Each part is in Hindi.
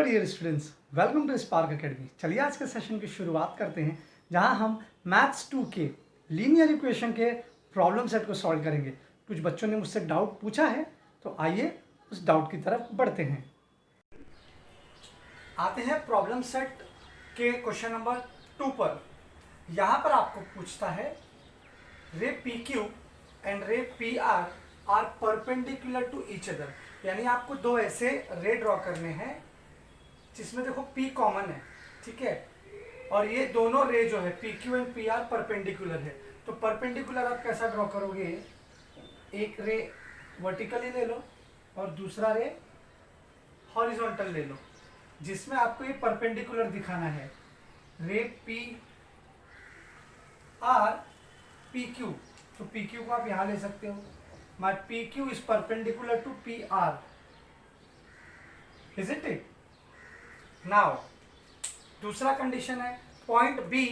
Dear students, welcome to Spark Academy. चलिए आज के सेशन की शुरुआत करते हैं, जहां हम मैथ्स 2 के लीनियर इक्वेशन के प्रॉब्लम सेट को सॉल्व करेंगे। कुछ बच्चों ने मुझसे डाउट पूछा है, तो आइए उस डाउट की तरफ बढ़ते हैं। आते हैं प्रॉब्लम सेट के क्वेश्चन नंबर 2 पर। यहाँ पर आपको पूछता है ray P Q and ray P R perpendicular to each other. यानी आपको दो ऐसे रे ड्रॉ करने हैं जिसमें देखो P कॉमन है, ठीक है, और ये दोनों रे जो है P Q and P R perpendicular है। तो परपेंडिकुलर आप कैसा ड्रॉ करोगे, एक रे वर्टिकली ले लो और दूसरा रे हॉरिजॉन्टल ले लो, जिसमें आपको ये परपेंडिकुलर दिखाना है। Ray P R P Q, तो पी क्यू को आप यहां ले सकते हो। My P Q is perpendicular to P R, is it? Now दूसरा कंडीशन है point B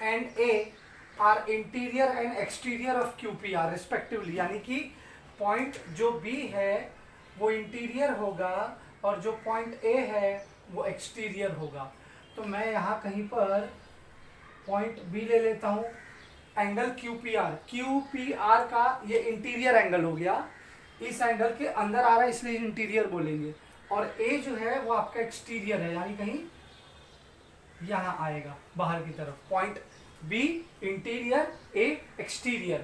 and A are interior and exterior of Q P R respectively. यानी कि पॉइंट जो बी है वो इंटीरियर होगा और जो पॉइंट ए है वो एक्सटीरियर होगा। तो मैं यहाँ कहीं पर पॉइंट बी ले लेता हूँ, एंगल क्यू पी आर का ये इंटीरियर एंगल हो गया, इस एंगल के अंदर आ रहा है इसलिए इंटीरियर बोलेंगे। और ए जो है वो आपका एक्सटीरियर है, यानी कहीं यहां आएगा बाहर की तरफ। Point B interior, A exterior.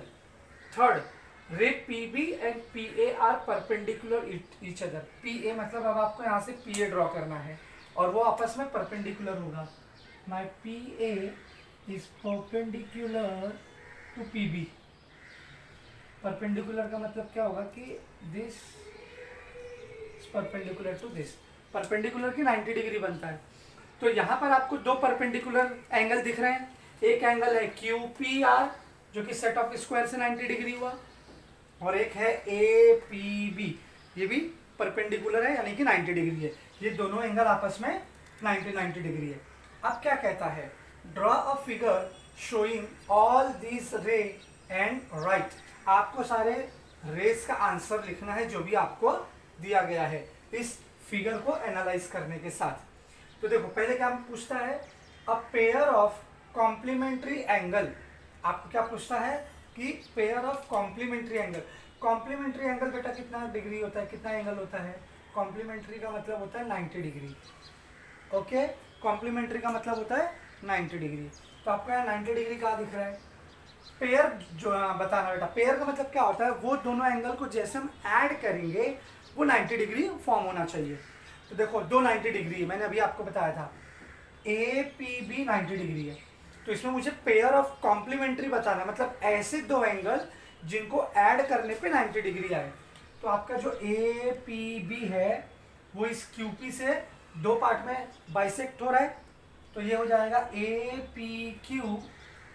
Third, ray P B and P A are perpendicular each other. P A मतलब अब आपको यहां से पी ए ड्रॉ करना है और वो आपस में परपेंडिकुलर होगा। My P A is perpendicular to P B. Perpendicular का मतलब क्या होगा कि this perpendicular to this. Perpendicular की 90 डिग्री बनता है। तो यहां पर आपको दो परपेंडिकुलर एंगल दिख रहे हैं। एक एंगल है क्यू पी आर जो कि सेट ऑफ स्क्वायर से 90 डिग्री हुआ, और एक है ए पी बी, ये भी परपेंडिकुलर है यानी कि 90 डिग्री है। ये दोनों एंगल आपस में 90 डिग्री है। अब क्या कहता है, draw a figure showing all this रे एंड राइट। आपको सारे रेस का आंसर लिखना है जो भी आपको दिया गया है इस फिगर को एनालाइज करने के साथ। तो देखो पहले क्या पूछता है, a pair of complementary angle. आपको क्या पूछता है कि pair of complementary angle. Complementary angle बेटा कितना डिग्री होता है, कितना एंगल होता है? कॉम्प्लीमेंट्री का मतलब होता है 90 डिग्री। ओके, कॉम्प्लीमेंट्री का मतलब होता है 90 डिग्री। तो आपको यहाँ 90 डिग्री कहाँ दिख रहा है? पेयर जो बताना बेटा, पेयर का मतलब क्या होता है, वो दोनों एंगल को जैसे हम ऐड करेंगे वो 90 डिग्री फॉर्म होना चाहिए। तो देखो दो 90 डिग्री मैंने अभी आपको बताया था, ए पी बी 90 डिग्री है। तो इसमें मुझे पेयर ऑफ कॉम्प्लीमेंट्री बताना है, मतलब ऐसे दो एंगल जिनको ऐड करने पे 90 डिग्री आए। तो आपका जो ए पी बी है वो इस क्यू पी से दो पार्ट में बाइसेक्ट हो रहा है। तो ये हो जाएगा A P Q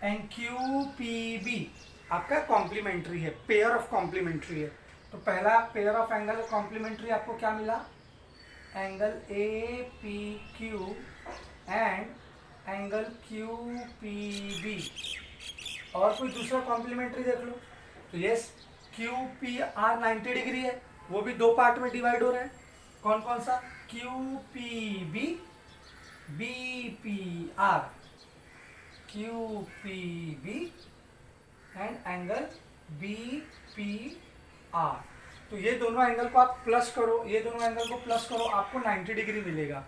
and Q P B आपका कॉम्प्लीमेंट्री है, पेयर ऑफ कॉम्प्लीमेंट्री है। तो पहला पेयर ऑफ एंगल कॉम्प्लीमेंट्री आपको क्या मिला, angle A P Q and angle Q P B. और कोई दूसरा कॉम्प्लीमेंट्री देख लो, तो yes Q P R 90 degree है, वो भी दो पार्ट में डिवाइड हो रहा है। कौन कौन सा? Q P B, B P R, Q P B and angle B P R. तो ये दोनों एंगल को आप प्लस करो, ये दोनों एंगल को प्लस करो, आपको 90 डिग्री मिलेगा,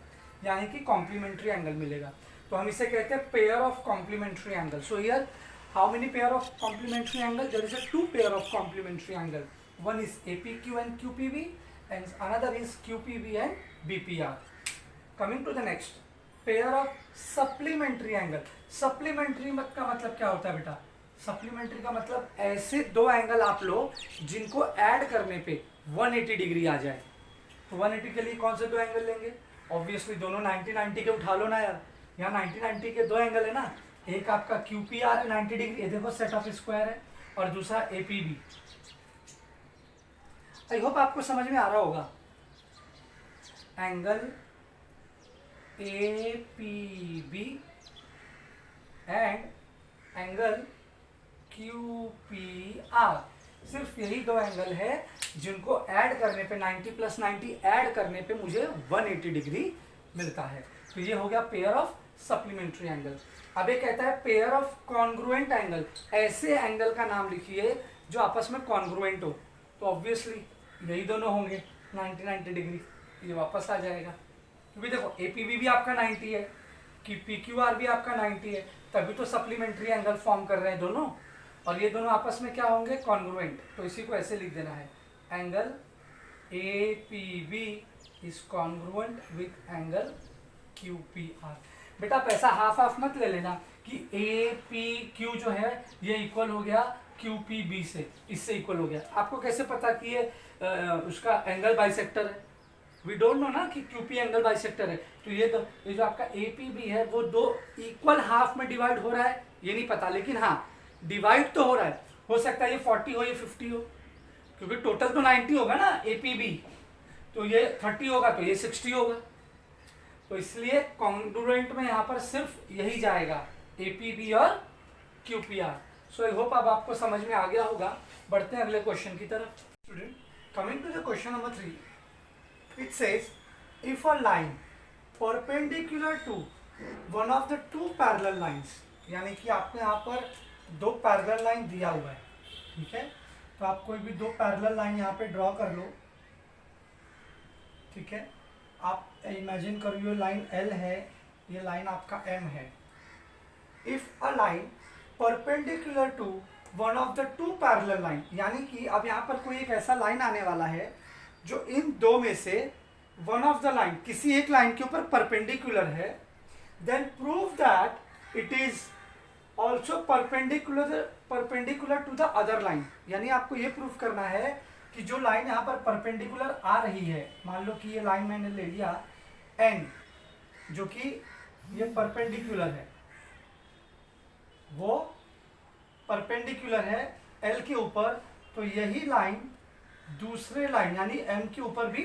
यानी कि कॉम्प्लीमेंट्री एंगल मिलेगा। तो हम इसे कहते हैं pair of complementary angle. So here how many pair of complementary angle? There is a two pair of complementary angle, one is A P Q and Q P B and another is Q P B and B P R. Coming to the next, pair of supplementary angle. Supplementary का मतलब क्या होता है बेटा? सप्लीमेंट्री का मतलब ऐसे दो एंगल आप लो जिनको ऐड करने पे 180 डिग्री आ जाए। तो 180 के लिए कौन से दो एंगल लेंगे? ऑब्वियसली दोनों 90 के उठा लो ना यार। यहाँ 90 के दो एंगल है ना, एक आपका क्यू पी आर है 90 डिग्री, ये देखो सेट ऑफ स्क्वायर है, और दूसरा A P B. I hope आपको समझ में आ रहा होगा। Angle A P B and angle Q P R, सिर्फ यही दो एंगल है जिनको ऐड करने पे 90 + 90 ऐड करने पे मुझे 180 डिग्री मिलता है। तो ये हो गया पेयर ऑफ सप्लीमेंट्री एंगल। अब ये कहता है पेयर ऑफ कॉन्ग्रुएंट एंगल, ऐसे एंगल का नाम लिखिए जो आपस में कॉन्ग्रुएंट हो। तो ऑब्वियसली यही दोनों होंगे 90 डिग्री, ये वापस आ जाएगा क्योंकि देखो एपीबी भी आपका 90 है कि पीक्यूआर भी आपका 90 है, तभी तो सप्लीमेंट्री एंगल फॉर्म कर रहे हैं दोनों, और ये दोनों आपस में क्या होंगे, कॉन्ग्रुएंट। तो इसी को ऐसे लिख देना है, angle APB is congruent with angle QPR. बेटा पैसा हाफ हाफ मत ले लेना कि ए पी क्यू जो है ये इक्वल हो गया क्यू पी बी से, इससे इक्वल हो गया। आपको कैसे पता कि ये उसका एंगल बाइसेक्टर है? वी डोंट नो ना कि क्यू पी एंगल बाइसेक्टर है। तो ये जो आपका ए पी बी है वो दो इक्वल हाफ में डिवाइड हो रहा है, ये नहीं पता, लेकिन हाँ डिवाइड तो हो रहा है। हो सकता है ये 40 हो, ये 50 हो, क्योंकि टोटल तो 90 होगा ना ए पी बी, तो ये 30 होगा तो ये 60 होगा। तो इसलिए कॉन्ग्रुएंट में यहाँ पर सिर्फ यही जाएगा, एपीबी और क्यूपीआर। सो आई होप अब आपको समझ में आ गया होगा। बढ़ते हैं अगले क्वेश्चन की तरफ। Student, coming to the question number 3, it says if a line perpendicular to one of the two parallel lines, यानी कि आपको यहाँ पर दो पैरेलल लाइन दिया हुआ है, ठीक है। तो आप कोई भी दो पैरेलल लाइन यहाँ पे ड्रॉ कर लो, ठीक है। आप इमेजिन करो ये लाइन L है, ये लाइन आपका M है। If a line perpendicular to one of the two parallel line, यानी कि अब यहाँ पर कोई एक ऐसा लाइन आने वाला है जो इन दो में से वन ऑफ द लाइन किसी एक लाइन के ऊपर परपेंडिकुलर है, then prove that it is also perpendicular to the other line. यानी आपको ये प्रूफ करना है कि जो लाइन यहाँ पर परपेंडिकुलर आ रही है, मान लो कि ये लाइन मैंने ले लिया N, जो कि ये परपेंडिकुलर है, वो परपेंडिकुलर है L के ऊपर, तो यही लाइन दूसरे लाइन यानी M के ऊपर भी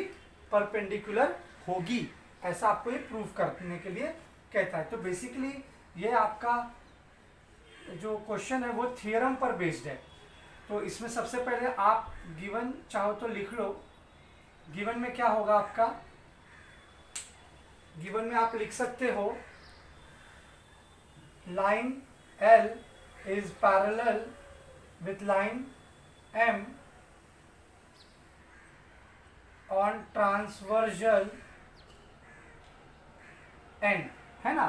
परपेंडिकुलर होगी। ऐसा आपको ये प्रूफ करने के लिए कहता है। तो बेसिकली ये आपका जो क्वेश्चन है वो थियरम पर बेस्ड है। तो इसमें सबसे पहले आप गिवन चाहो तो लिख लो। गिवन में क्या होगा आपका, गिवन में आप लिख सकते हो line L is parallel with line M on transversal N, है ना।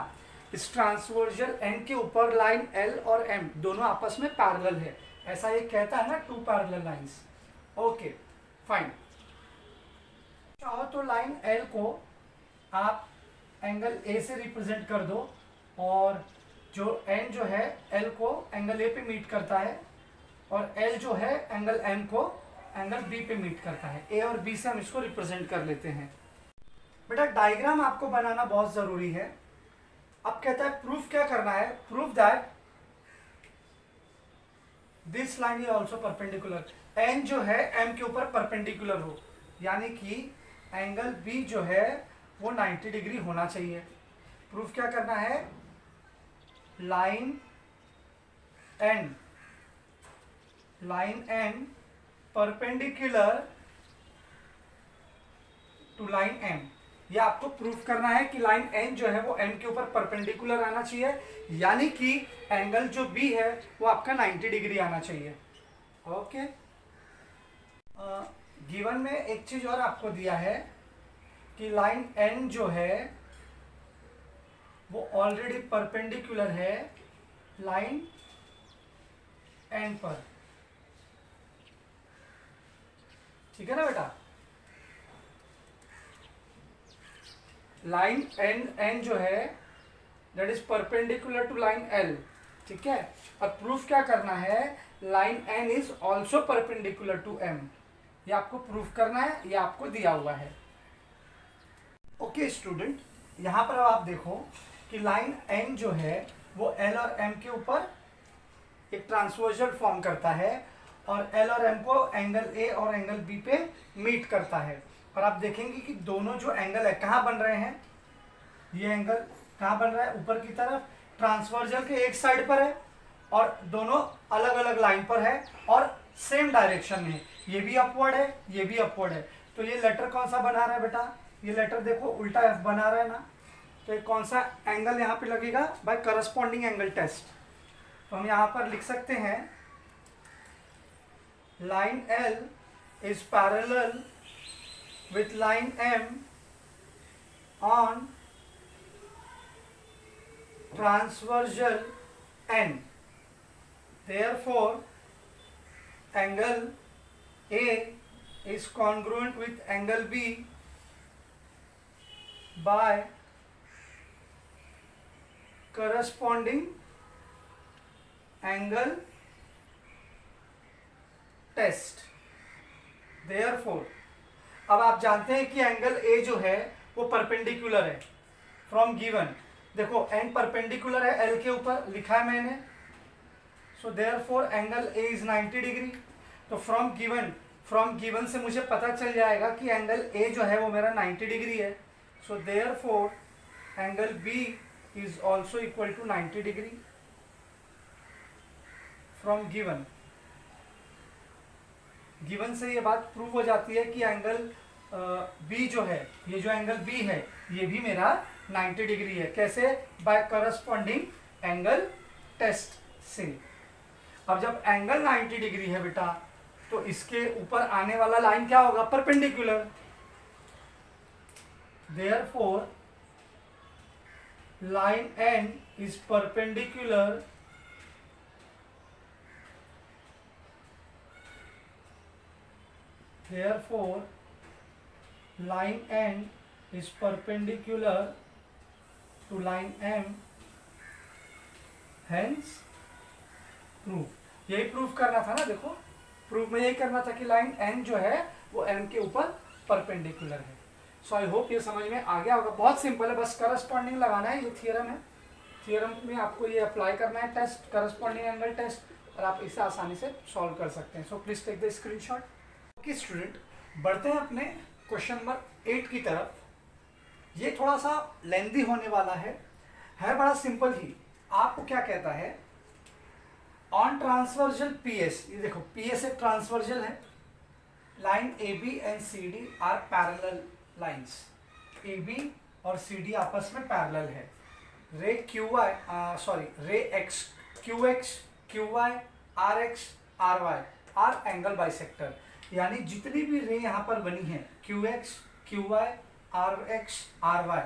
इस ट्रांसवर्जल N के ऊपर लाइन L और M दोनों आपस में पैरेलल है, ऐसा ये कहता है ना, two parallel lines. Okay fine. चाहो तो लाइन L को आप एंगल A से रिप्रेजेंट कर दो, और जो N जो है L को एंगल A पे मीट करता है, और L जो है एंगल M को एंगल B पे मीट करता है। A और B से हम इसको रिप्रेजेंट कर लेते हैं। बेटा डायग्राम आपको बनाना बहुत जरूरी है। अब कहता है प्रूफ क्या करना है, proof that this line is also perpendicular. N जो है M के ऊपर परपेंडिकुलर हो, यानी कि एंगल B जो है वो 90 डिग्री होना चाहिए। प्रूफ क्या करना है, line N perpendicular to line M। ये आपको प्रूफ करना है कि लाइन N जो है वो M के ऊपर परपेंडिकुलर आना चाहिए, यानी कि एंगल जो B है वो आपका 90 डिग्री आना चाहिए। ओके। गिवन में एक चीज और आपको दिया है कि लाइन N जो है वो ऑलरेडी परपेंडिकुलर है लाइन N पर, ठीक है ना बेटा। लाइन N जो है that is perpendicular to line L, ठीक है। अब प्रूफ क्या करना है, line N is also perpendicular to M। ये आपको प्रूफ करना है, ये आपको दिया हुआ है। ओके स्टूडेंट, यहाँ पर अब आप देखो कि लाइन N जो है वो L और M के ऊपर एक ट्रांसवर्जल फॉर्म करता है, और L और M को एंगल A और एंगल B पे मीट करता है। और आप देखेंगे कि दोनों जो एंगल है कहाँ बन रहे हैं, ये एंगल कहाँ बन रहा है, ऊपर की तरफ ट्रांसवर्जल के एक साइड पर है, और दोनों अलग अलग लाइन पर है और सेम डायरेक्शन में है। ये भी अपवर्ड है, ये भी अपवर्ड है। तो ये लेटर कौन सा बना रहा है बेटा, ये लेटर देखो उल्टा एफ बना रहा है ना, तो ये कौन सा एंगल यहाँ पे लगेगा? By corresponding angle test. तो हम यहाँ पर लिख सकते हैं line L is parallel with line M on transversal N, therefore angle A is congruent with angle B by corresponding angle test। therefore अब आप जानते हैं कि एंगल A जो है वो परपेंडिकुलर है फ्रॉम गिवन। देखो एन परपेंडिकुलर है एल के ऊपर, लिखा है मैंने। सो therefore angle A is 90 degree. तो फ्रॉम गिवन से मुझे पता चल जाएगा कि एंगल ए जो है वो मेरा 90 डिग्री है। So therefore angle B is also equal to 90 degree from given से ये बात प्रूव हो जाती है कि एंगल बी जो है, ये जो एंगल बी है ये भी मेरा 90 डिग्री है। कैसे? बाय करस्पॉन्डिंग एंगल टेस्ट से। अब जब एंगल 90 डिग्री है बेटा, तो इसके ऊपर आने वाला लाइन क्या होगा? Perpendicular. Therefore line N is perpendicular therefore line n is perpendicular to line m, hence proof। यही प्रूफ करना था ना। देखो प्रूफ में यही करना था कि लाइन n जो है वो m के ऊपर परपेंडिकुलर है। सो आई होप ये समझ में आ गया होगा। बहुत सिंपल है, बस करस्पॉन्डिंग लगाना है। ये थियरम है, थियरम में आपको ये अप्लाई करना है टेस्ट, करस्पॉन्डिंग एंगल टेस्ट, और आप इसे आसानी से सॉल्व कर सकते हैं। So please take the screenshot. कि स्टूडेंट बढ़ते हैं अपने क्वेश्चन नंबर 8 की तरफ। ये थोड़ा सा लेंदी होने वाला है बड़ा सिंपल ही। आपको क्या कहता है? ऑन ट्रांसवर्जल पीएस, ये देखो पीएस एक ट्रांसवर्जल है, line A B and C D are parallel lines. A B और सी डी आपस में पैरेलल है। Ray Q Y ray X Q Y R X R Y are angle bisector. यानी जितनी भी रे यहाँ पर बनी है Q X Q Y R X R Y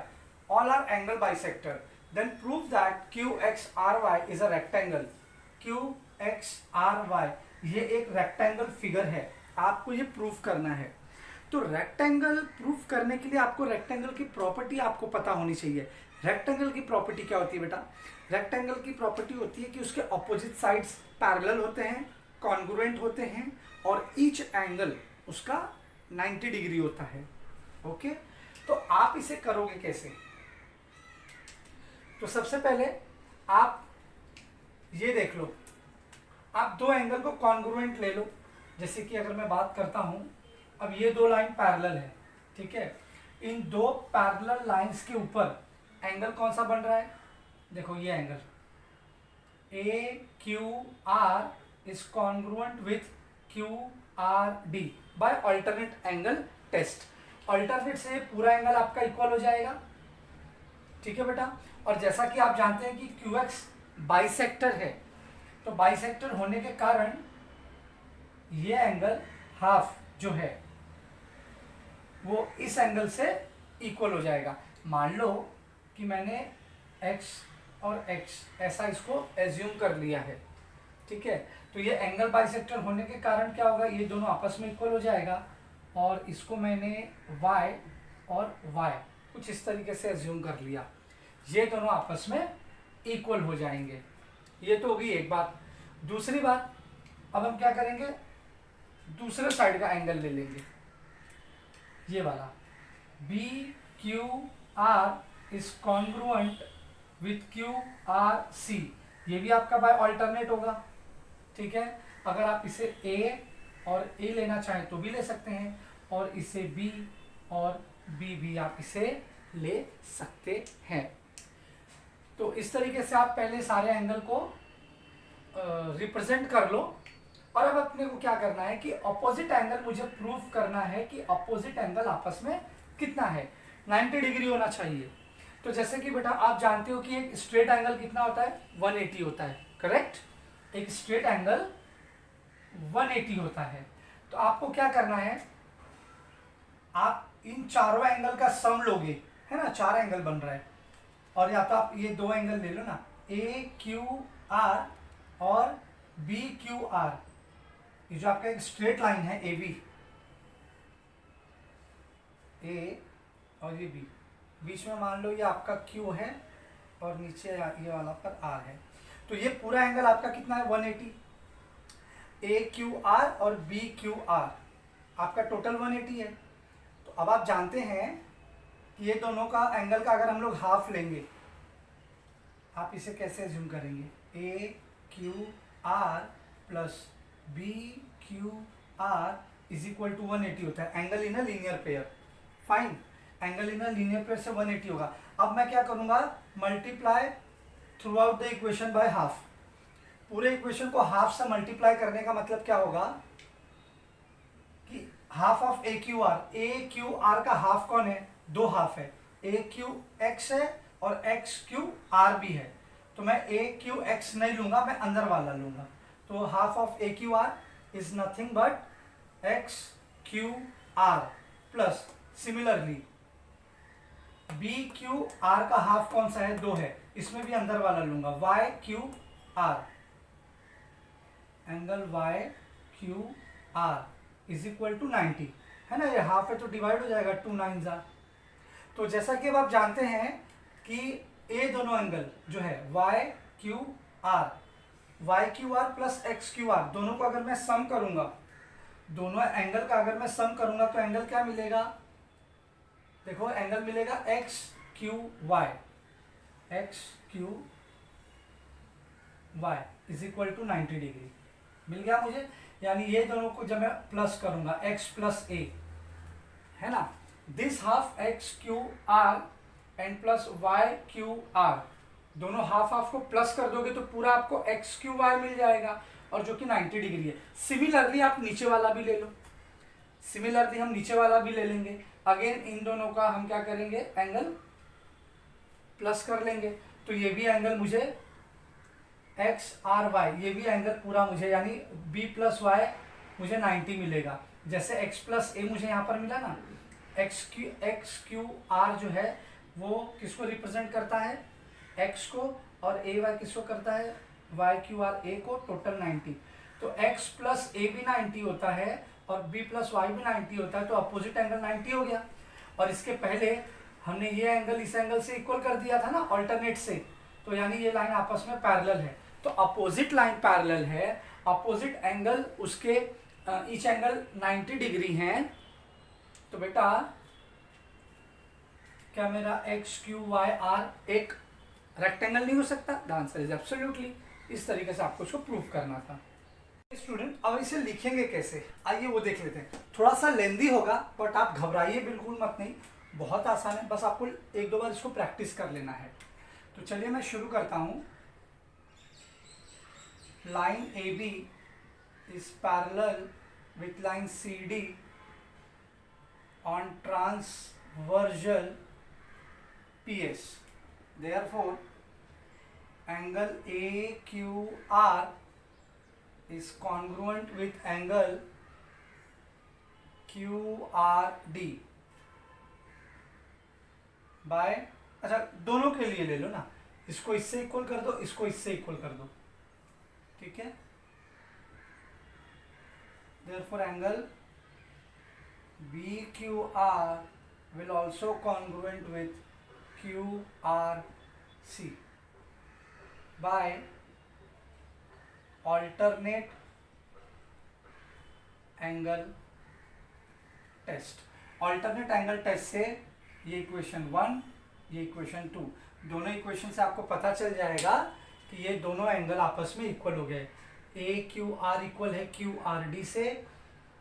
all are angle bisector. Then prove that Q X R Y is a rectangle. Q X R Y ये एक रेक्टेंगल फिगर है, आपको ये प्रूफ करना है। तो रेक्टेंगल प्रूफ करने के लिए आपको रेक्टेंगल की प्रॉपर्टी आपको पता होनी चाहिए। रेक्टेंगल की प्रॉपर्टी क्या होती है बेटा? रेक्टेंगल की प्रॉपर्टी होती है कि उसके ऑपोजिट साइड्स पैरेलल होते हैं, कॉन्ग्रुएंट होते हैं, और ईच एंगल उसका 90 डिग्री होता है। ओके, तो आप इसे करोगे कैसे? तो सबसे पहले आप ये देख लो, आप दो एंगल को कॉन्ग्रुएंट ले लो। जैसे कि अगर मैं बात करता हूं, अब ये दो लाइन पैरेलल है, ठीक है। इन दो पैरेलल लाइंस के ऊपर एंगल कौन सा बन रहा है? देखो ये angle A Q R is congruent with Q R D by alternate angle test. Alternate से पूरा एंगल आपका इक्वल हो जाएगा, ठीक है बेटा। और जैसा कि आप जानते हैं कि क्यू एक्स बाइसेक्टर है, तो बाइसेक्टर होने के कारण ये एंगल हाफ जो है वो इस एंगल से इक्वल हो जाएगा। मान लो कि मैंने x और x ऐसा इसको एज्यूम कर लिया है, ठीक है। तो ये एंगल बाइसेक्टर होने के कारण क्या होगा? ये दोनों आपस में इक्वल हो जाएगा, और इसको मैंने y और y कुछ इस तरीके से एज्यूम कर लिया, ये दोनों आपस में इक्वल हो जाएंगे। ये तो होगी एक बात। दूसरी बात, अब हम क्या करेंगे? दूसरे साइड का एंगल ले लेंगे, ये वाला B Q R is congruent with Q R C. ये भी आपका बाय अल्टरनेट होगा, ठीक है। अगर आप इसे A और A लेना चाहें तो भी ले सकते हैं, और इसे B और B भी आप इसे ले सकते हैं। तो इस तरीके से आप पहले सारे एंगल को रिप्रेजेंट कर लो। और अब अपने को क्या करना है कि अपोजिट एंगल मुझे प्रूफ करना है कि अपोजिट एंगल आपस में कितना है। 90 डिग्री होना चाहिए। तो जैसे कि बेटा आप जानते हो कि एक स्ट्रेट एंगल कितना होता है, 180 होता है, करेक्ट। एक स्ट्रेट एंगल 180 होता है। तो आपको क्या करना है, आप इन चारों एंगल का सम लोगे, है ना, 4 एंगल बन रहा है, और या तो आप ये 2 एंगल ले लो ना, ए क्यू आर और बी क्यू आर, ये जो आपका एक स्ट्रेट लाइन है ए बी, ए और ये बी, बीच में मान लो ये आपका क्यू है और नीचे ये वाला पर आर है। तो ये पूरा एंगल आपका कितना है, 180। ए क्यू आर और बी क्यू आर आपका टोटल 180 है। तो अब आप जानते हैं कि ये दोनों का एंगल का अगर हम लोग हाफ लेंगे, आप इसे कैसे एज्यूम करेंगे, A Q R plus B Q R is equal to 180 होता है, angle in a linear pair. Fine, angle in a linear pair से 180 होगा। अब मैं क्या करूंगा, multiply throughout the equation by half. पूरे इक्वेशन को हाफ से मल्टीप्लाई करने का मतलब क्या होगा कि half of A Q R, A Q R का हाफ कौन है, 2 हाफ है, ए क्यू एक्स है और एक्स क्यू आर भी है। तो मैं ए क्यू एक्स नहीं लूंगा, मैं अंदर वाला लूंगा। तो half of A Q R is nothing but X Q R plus similarly B Q R का हाफ कौन सा है, 2 है, इसमें भी अंदर वाला लूंगा, Y Q R, angle Y Q R is equal to 90, है ना, ये हाफ है तो डिवाइड हो जाएगा, 2 9 जा। तो जैसा कि अब आप जानते हैं कि ए दोनों एंगल जो है Y Q R plus X Q R, दोनों को अगर मैं सम करूंगा, दोनों एंगल का अगर मैं सम करूंगा तो एंगल क्या मिलेगा, देखो एंगल मिलेगा X Q Y is equal to 90 degree मिल गया मुझे। यानी ये दोनों को जब मैं प्लस करूंगा x प्लस ए, है ना, this half X Q R and plus Y Q R, दोनों हाफ हाफ को प्लस कर दोगे तो पूरा आपको एक्स क्यू वाई मिल जाएगा, और जो कि 90 डिग्री है। सिमिलरली आप नीचे वाला भी ले लो, सिमिलरली हम नीचे वाला भी ले लेंगे। अगेन इन दोनों का हम क्या करेंगे, एंगल प्लस कर लेंगे। तो ये भी एंगल मुझे एक्स आर वाई, ये भी एंगल पूरा मुझे, यानी बी प्लस वाई मुझे 90 मिलेगा। जैसे एक्स प्लस ए मुझे यहाँ पर मिला ना, एक्स क्यू आर जो है वो किसको रिप्रेजेंट करता है, एक्स को, और ए वाई किसको करता है, वाई क्यू आर ए को, टोटल 90। तो एक्स प्लस ए भी 90 होता है और बी प्लस वाई भी 90 होता है, तो अपोजिट एंगल 90 हो गया। और इसके पहले हमने ये एंगल इस एंगल से इक्वल कर दिया था ना, ऑल्टरनेट से, तो यानी ये लाइन आपस में पैरेलल है। तो अपोजिट लाइन पैरेलल है, अपोजिट एंगल उसके ईच एंगल 90 डिग्री हैं। तो बेटा क्या मेरा एक्स क्यू वाई आर एक रेक्टेंगल नहीं हो सकता? The answer is absolutely. इस तरीके से आपको इसको प्रूव करना था। स्टूडेंट अब इसे लिखेंगे कैसे, आइए वो देख लेते हैं। थोड़ा सा लेंदी होगा बट आप घबराइए बिल्कुल मत, नहीं, बहुत आसान है, बस आपको 1-2 बार इसको प्रैक्टिस कर लेना है। तो चलिए मैं शुरू करता हूँ। Line A B is parallel with line C D on transversal PS. Therefore, angle AQR is congruent with angle QRD by, अच्छा दोनों के लिए ले लो ना, इसको इससे इक्वल कर दो, इसको इससे इक्वल कर दो, ठीक है। Therefore, angle BQR will also congruent with QRC by alternate angle test. alternate angle test से ये इक्वेशन 1, ये इक्वेशन 2, दोनों इक्वेशन से आपको पता चल जाएगा कि ये दोनों एंगल आपस में इक्वल हो गए। ए क्यू आर इक्वल है क्यू आर डी से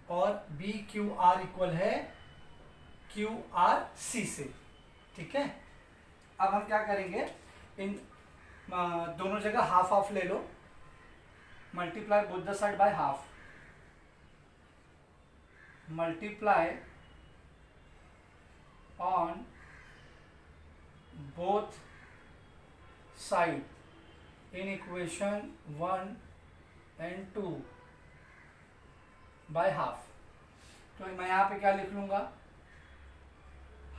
और बी क्यू आर इक्वल है क्यू आर सी से, ठीक है। अब हम क्या करेंगे, इन दोनों जगह हाफ हाफ ले लो, multiply both the side by half, multiply on both side in equation 1 and 2 by half। तो मैं यहाँ पे क्या लिख लूँगा,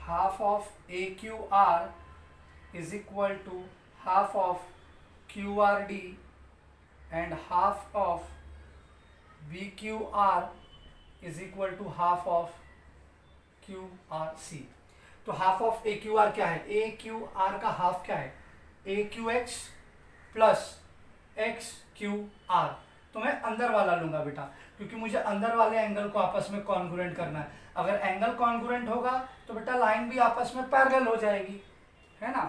half of A Q R is equal to half of Q R D and half of B Q R is equal to half of Q R C. तो half of A Q R क्या है, ए क्यू आर का हाफ क्या है, A Q X plus X Q R. तो मैं अंदर वाला लूंगा बेटा, क्योंकि मुझे अंदर वाले एंगल को आपस में कॉन्ग्रुएंट करना है। अगर एंगल कॉन्ग्रुएंट होगा तो बेटा लाइन भी आपस में पैरेलल हो जाएगी, है ना।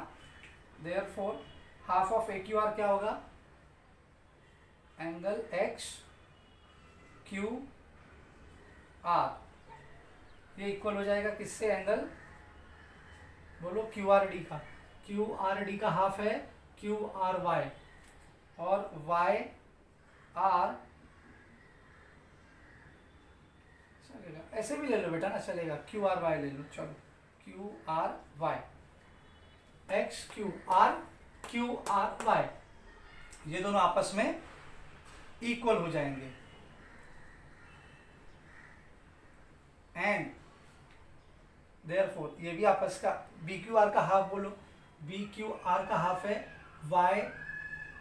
Therefore half of A Q R क्या होगा, एंगल एक्स क्यू आर, ये इक्वल हो जाएगा किससे, एंगल बोलो क्यू आर डी का। क्यू आर डी का हाफ है क्यू आर वाई, और वाई आर चलेगा, ऐसे भी ले लो बेटा ना, चलेगा, क्यू आर वाई ले लो, चलो Q R Y, X Q R Y, ये दोनों आपस में इक्वल हो जाएंगे। एंड देयरफॉर ये भी आपस का, बी क्यू आर का हाफ बोलो, बी क्यू आर का हाफ है Y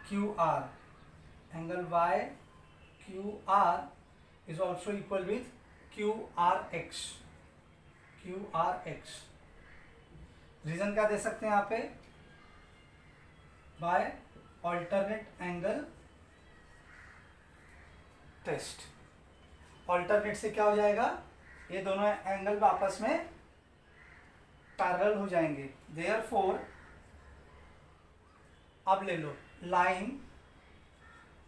Q R, angle Y Q R is also equal with Q R X, Q R X. Reason क्या दे सकते हैं यहाँ पे, by alternate angle test. Alternate से क्या हो जाएगा, ये दोनों एंगल आपस में पैरेलल हो जाएंगे। देयरफॉर अब ले लो, line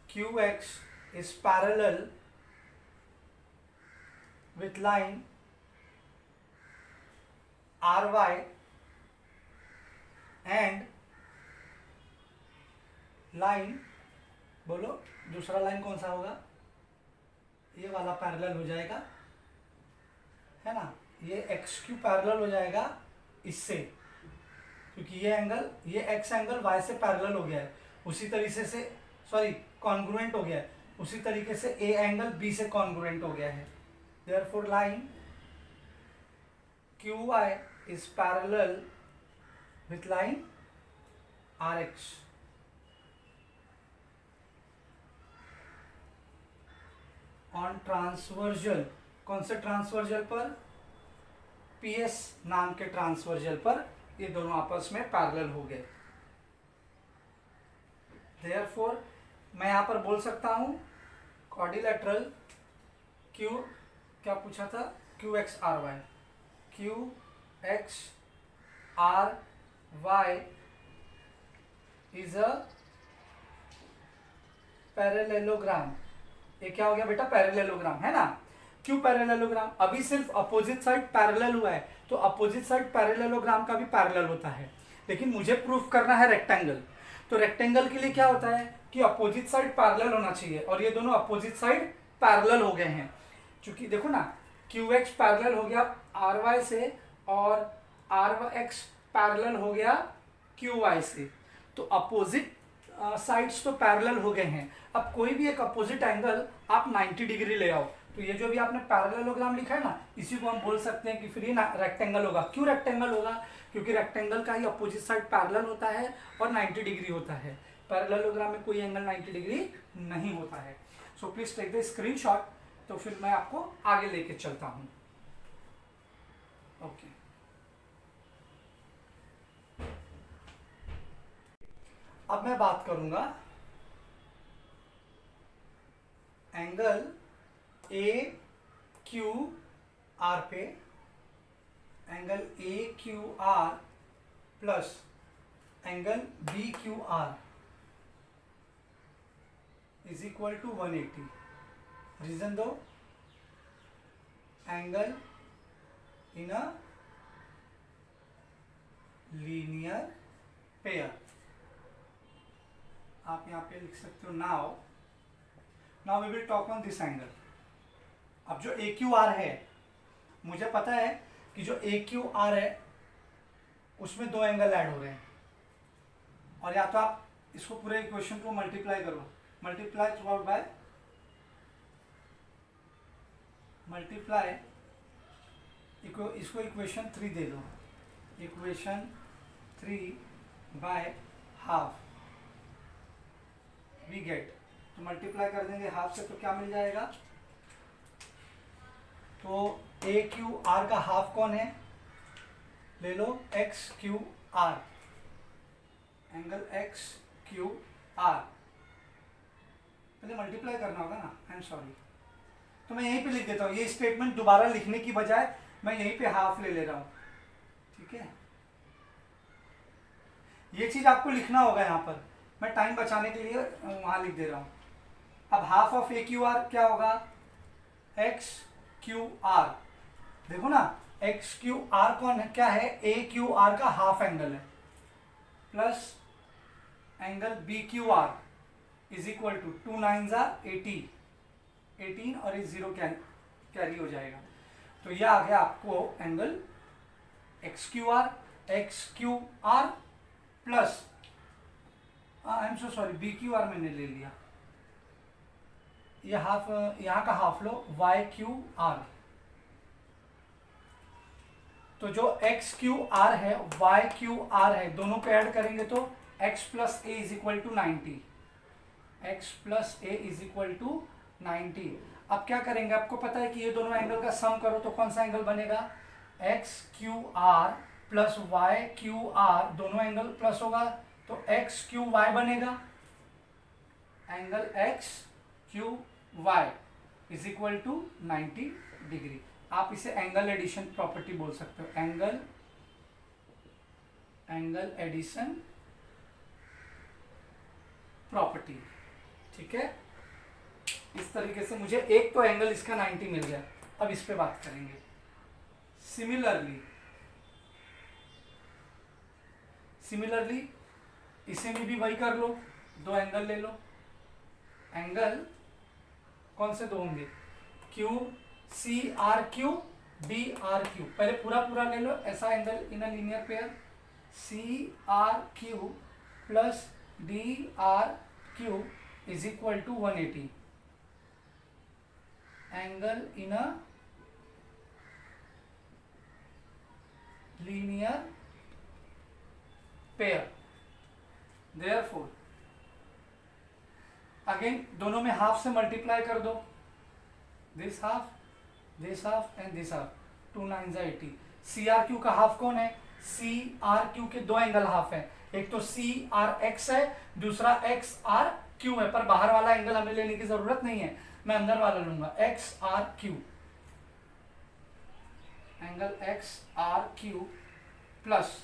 Q X is parallel with line R Y and line, बोलो दूसरा लाइन कौन सा होगा, ये वाला पैरेलल हो जाएगा, है ना, ये एक्स क्यू पैरेलल हो जाएगा इससे, क्योंकि ये एंगल, ये एक्स एंगल वाई से पैरेलल हो गया है, उसी तरीके से सॉरी कॉन्ग्रुएंट हो गया है, उसी तरीके से ए एंगल बी से कॉन्ग्रुएंट हो गया है। Therefore line Q Y is parallel with line R X. On transversal, कौन से ट्रांसवर्जल पर, पीएस नाम के ट्रांसवर्जल पर ये दोनों आपस में पैरेलल हो गए। देयरफॉर मैं यहाँ पर बोल सकता हूँ क्वाड्रिलेटरल क्यू, क्या पूछा था, Q X R Y, Q X R Y is a parallelogram. ये क्या हो गया बेटा, पैरेललोग्राम, है ना। क्यों पैरेललोग्राम, अभी सिर्फ अपोजिट साइड पैरेलल हुआ है, तो अपोजिट साइड पैरेललोग्राम का भी पैरेलल होता है, लेकिन मुझे प्रूफ करना है रेक्टेंगल। तो रेक्टेंगल के लिए क्या होता है कि अपोजिट साइड पैरेलल होना चाहिए, और ये दोनों अपोजिट साइड पैरेलल हो गए हैं। क्योंकि देखो ना, क्यू एक्स पैरेलल हो गया आर वाई से, और आर एक्स पैरेलल हो गया क्यू वाई से, तो अपोजिट साइड्स तो पैरेलल हो गए हैं। अब कोई भी एक अपोजिट एंगल आप 90 डिग्री ले आओ, तो ये जो भी आपने पैरेललोग्राम लिखा है ना, इसी को हम बोल सकते हैं कि फिर ये रेक्टेंगल होगा। क्यों रेक्टेंगल होगा, क्योंकि रेक्टेंगल का ही अपोजिट साइड पैरेलल होता है और 90 डिग्री होता है। पैरेललोग्राम में कोई एंगल 90 डिग्री नहीं होता है। So please take the screenshot, तो फिर मैं आपको आगे लेके चलता हूँ। ओके, अब मैं बात करूंगा एंगल ए क्यू आर पे, angle A Q R plus angle B Q R is equal to 180। Reason दो, angle in a linear pair. आप यहाँ पे लिख सकते हो now we will talk on this angle. अब जो ए क्यू आर है, मुझे पता है कि जो ए क्यू आर है उसमें दो एंगल ऐड हो रहे हैं, और या तो आप इसको पूरे इक्वेशन को मल्टीप्लाई करो, multiply throughout by multiply, इसको इक्वेशन 3 दे दो, equation 3 by half we get, तो मल्टीप्लाई कर देंगे हाफ से तो क्या मिल जाएगा, तो ए क्यू आर का हाफ कौन है, ले लो X Q R, angle X Q R, पहले मल्टीप्लाई करना होगा ना, आई एम सॉरी, तो मैं यहीं पे लिख देता हूँ, ये स्टेटमेंट दोबारा लिखने की बजाय मैं यहीं पे हाफ ले ले रहा हूँ, ठीक है। ये चीज आपको लिखना होगा यहाँ पर, मैं टाइम बचाने के लिए वहां लिख दे रहा हूँ। अब half of A Q R क्या होगा, एक्स क्यू आर, देखो ना एक्स क्यू आर कौन है, क्या है, ए क्यू आर का हाफ एंगल है, plus angle B Q R is equal to 2 9 18 और इस 0 कैरी हो जाएगा, तो यह आ गया आपको angle X Q R plus, I am so sorry, B Q R मैंने ले लिया, यह हाफ, यहाँ का हाफ लो वाई क्यू आर, तो जो एक्स क्यू आर है वाई क्यू आर है, दोनों पे ऐड करेंगे तो x plus A is equal to 90, x plus A is equal to 90। अब क्या करेंगे, आपको पता है कि ये दोनों एंगल का सम करो तो कौन सा एंगल बनेगा, X Q R plus Y Q R, दोनों एंगल प्लस होगा तो एक्स क्यू वाई बनेगा, angle X Q Y is equal to 90 degree. आप इसे एंगल एडिशन प्रॉपर्टी बोल सकते हो, एंगल एडिशन प्रॉपर्टी, ठीक है। इस तरीके से मुझे एक तो एंगल इसका 90 मिल गया, अब इस पे बात करेंगे। सिमिलरली इसे में भी वही कर लो, दो एंगल ले लो, एंगल कौन से दो होंगे, Q C R Q D R Q, पहले पूरा पूरा ले लो, ऐसा angle in a linear pair C R Q plus D R Q is equal to 180, angle in a linear pair, therefore again दोनों में हाफ से मल्टीप्लाई कर दो, this half and this half, 2 9 80, C R Q का हाफ कौन है, सी आर क्यू के दो एंगल हाफ है, एक तो सी आर एक्स है, दूसरा एक्स आर क्यू है, पर बाहर वाला एंगल हमें लेने की जरूरत नहीं है, मैं अंदर वाला लूंगा, X R Q, angle X R Q plus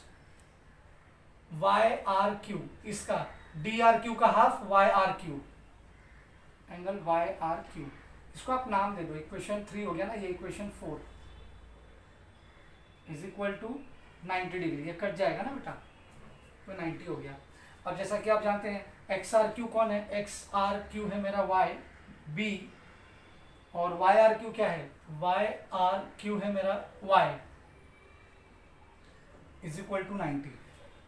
Y R Q, इसका डी आर क्यू का half Y R Q, angle Y R Q, इसको आप नाम दे दो, इक्वेशन 3 हो गया ना, ये equation 4 is equal to 90 degree, ये कट जाएगा ना बेटा, तो 90 हो गया। अब जैसा कि आप जानते हैं एक्स आर क्यू कौन है, एक्स आर क्यू है मेरा वाई बी, और वाई आर क्यू क्या है, वाई आर क्यू है मेरा Y, is equal to 90,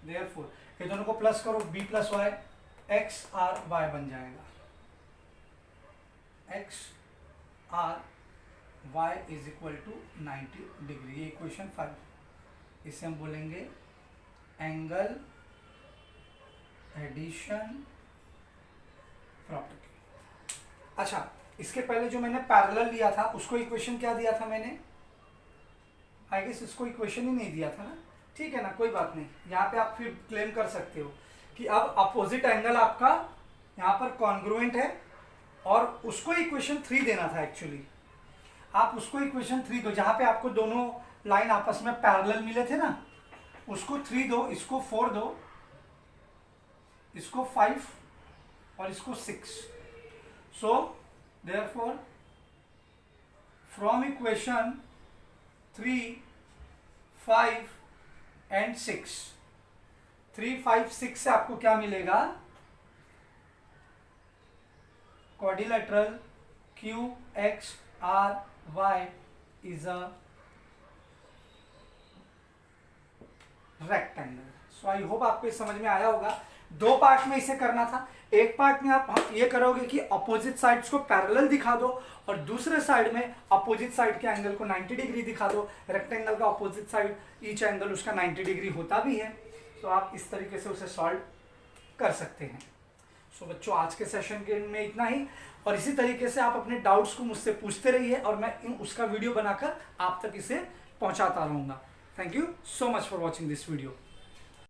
therefore ये दोनों को प्लस करो, B plus Y, X R Y बन जाएगा, X R Y is equal to 90 degree, ये इक्वेशन 5, इसे हम बोलेंगे एंगल एडिशन प्रॉपर्टी। अच्छा, इसके पहले जो मैंने पैरेलल लिया था उसको इक्वेशन क्या दिया था मैंने, आई गेस इसको इक्वेशन ही नहीं दिया था ना, ठीक है ना, कोई बात नहीं, यहाँ पे आप फिर क्लेम कर सकते हो कि अब अपोजिट एंगल आपका यहाँ पर कॉन्ग्रुएंट है, और उसको इक्वेशन 3 देना था एक्चुअली, आप उसको इक्वेशन 3 दो, जहाँ पे आपको दोनों लाइन आपस में पैरेलल मिले थे ना, उसको 3 दो, इसको 4 दो, इसको 5 और इसको 6, so therefore from equation 3 5 and 6, 3 5 6 से आपको क्या मिलेगा, quadrilateral Q X R Y is a rectangle. So I hope आपको ये समझ में आया होगा। दो पार्ट में इसे करना था। एक पार्ट में आप ये करोगे कि अपोजिट साइड्स को पैरेलल दिखा दो और दूसरे साइड में अपोजिट साइड के एंगल को 90 डिग्री दिखा दो। रेक्टेंगल का अपोजिट साइड ईच एंगल उसका 90 डिग्री होता भी है। तो आप इस तरीके से उसे सॉल्व कर सकते हैं। सो बच्चों, आज के सेशन के में इतना ही, और इसी तरीके से आप अपने डाउट्स को मुझसे पूछते रहिए और मैं उसका वीडियो बनाकर आप तक इसे पहुंचाता रहूंगा। Thank you so much for watching this video.